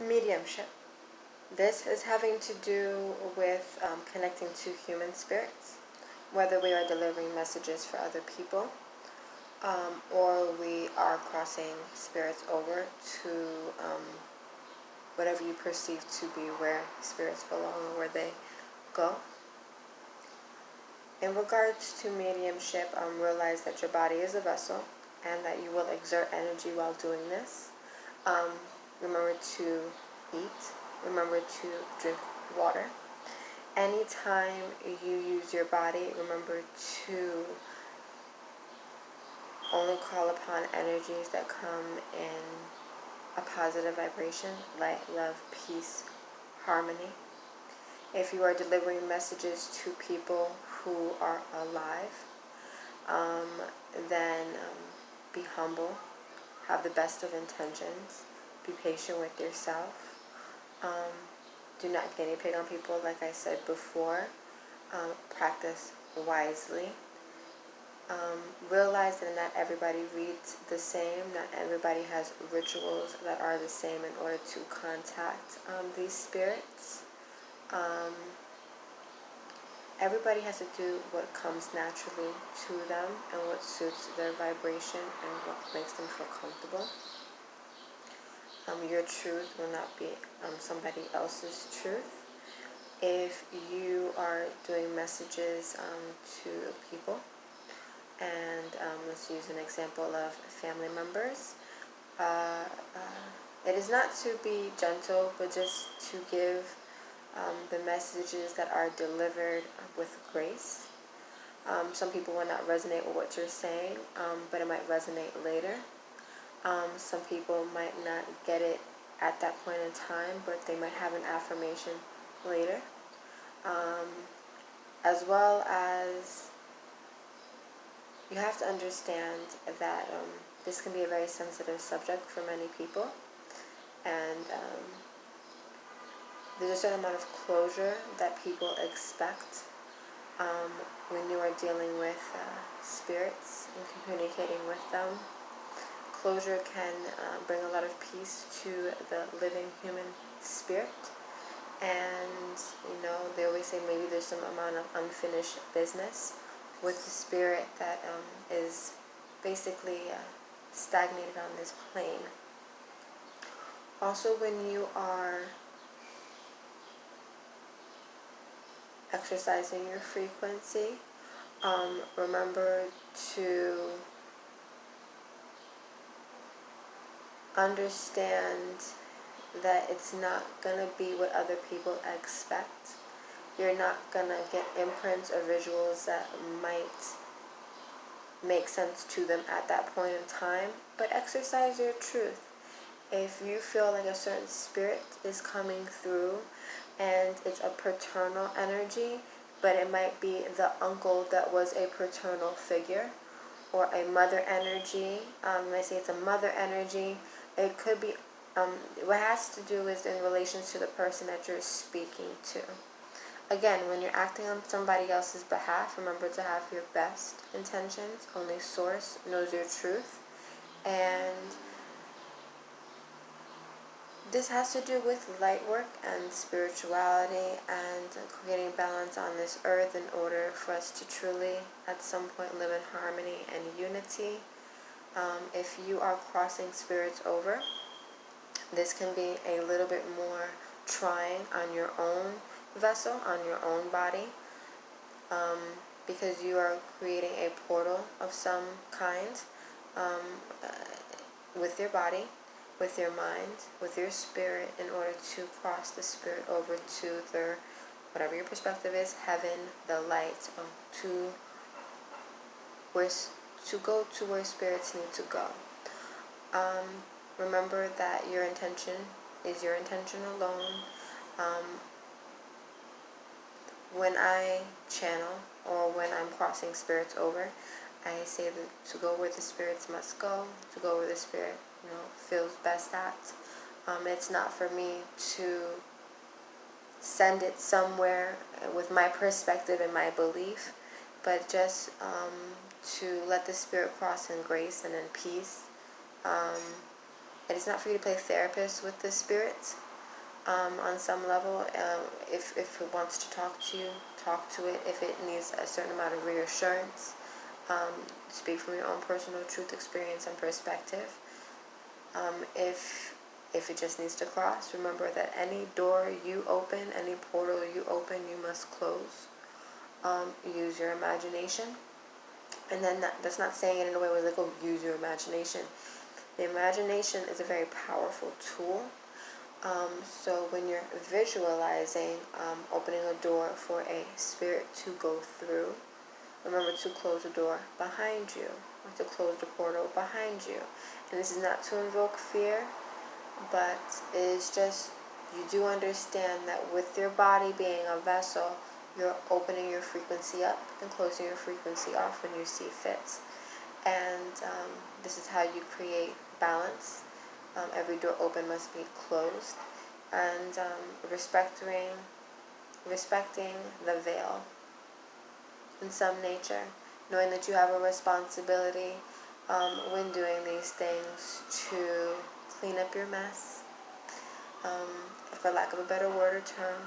Mediumship. This is having to do with connecting to human spirits, whether we are delivering messages for other people or we are crossing spirits over to whatever you perceive to be where spirits belong or where they go. In regards to mediumship, realize that your body is a vessel and that you will exert energy while doing this. Remember to eat. Remember to drink water. Anytime you use your body, remember to only call upon energies that come in a positive vibration, light, love, peace, harmony. If you are delivering messages to people who are alive, then be humble, have the best of intentions, be patient with yourself. Do not guinea pig on people, like I said before. Practice wisely. Realize that not everybody reads the same. Not everybody has rituals that are the same in order to contact these spirits. Everybody has to do what comes naturally to them and what suits their vibration and what makes them feel comfortable. Your truth will not be somebody else's truth. If you are doing messages to people, and let's use an example of family members, it is not to be gentle, but just to give the messages that are delivered with grace. Some people will not resonate with what you're saying, but it might resonate later. Some people might not get it at that point in time, but they might have an affirmation later. As well as you have to understand that this can be a very sensitive subject for many people, and there's a certain amount of closure that people expect when you are dealing with spirits and communicating with them. Closure can bring a lot of peace to the living human spirit. And, they always say maybe there's some amount of unfinished business with the spirit that is basically stagnated on this plane. Also, when you are exercising your frequency, remember to understand that it's not going to be what other people expect. You're not going to get imprints or visuals that might make sense to them at that point in time, but exercise your truth. If you feel like a certain spirit is coming through and it's a paternal energy, but it might be the uncle that was a paternal figure, or a mother energy, when I say it's a mother energy, it could be, what it has to do is in relation to the person that you're speaking to. Again, when you're acting on somebody else's behalf, remember to have your best intentions. Only Source knows your truth. And this has to do with light work and spirituality and creating balance on this earth in order for us to truly, at some point, live in harmony and unity. If you are crossing spirits over, this can be a little bit more trying on your own vessel, on your own body, because you are creating a portal of some kind with your body, with your mind, with your spirit, in order to cross the spirit over to their, whatever your perspective is, heaven, the light, to go to where spirits need to go. Remember that your intention is your intention alone. When I channel or when I'm crossing spirits over, I say that to go where the spirits must go, to go where the spirit feels best at. It's not for me to send it somewhere with my perspective and my belief, but just to let the spirit cross in grace and in peace. It is not for you to play therapist with the spirits. on some level. If it wants to talk to you, talk to it. If it needs a certain amount of reassurance, speak from your own personal truth, experience, and perspective. If it just needs to cross, remember that any door you open, any portal you open, you must close. Use your imagination. And then that's not saying it in a way where like, oh, use your imagination. The imagination is a very powerful tool. So when you're visualizing opening a door for a spirit to go through, remember to close the door behind you, or to close the portal behind you. And this is not to invoke fear, but it is just, you do understand that with your body being a vessel, you're opening your frequency up and closing your frequency off when you see fit. And this is how you create balance. Every door open must be closed. And respecting the veil in some nature, knowing that you have a responsibility when doing these things to clean up your mess, for lack of a better word or term.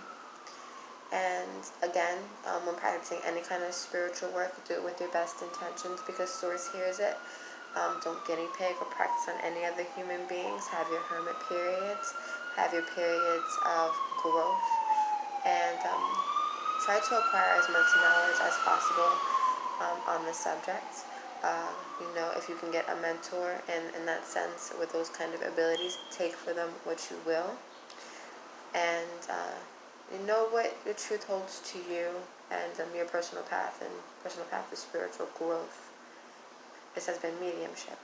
And again, when practicing any kind of spiritual work, do it with your best intentions, because Source hears it. Don't guinea pig or practice on any other human beings. Have your hermit periods. Have your periods of growth. And try to acquire as much knowledge as possible on the subject. If you can get a mentor in that sense with those kind of abilities, take for them what you will. And you know what your truth holds to you and your personal path, and personal path is spiritual growth. This has been Mediumship.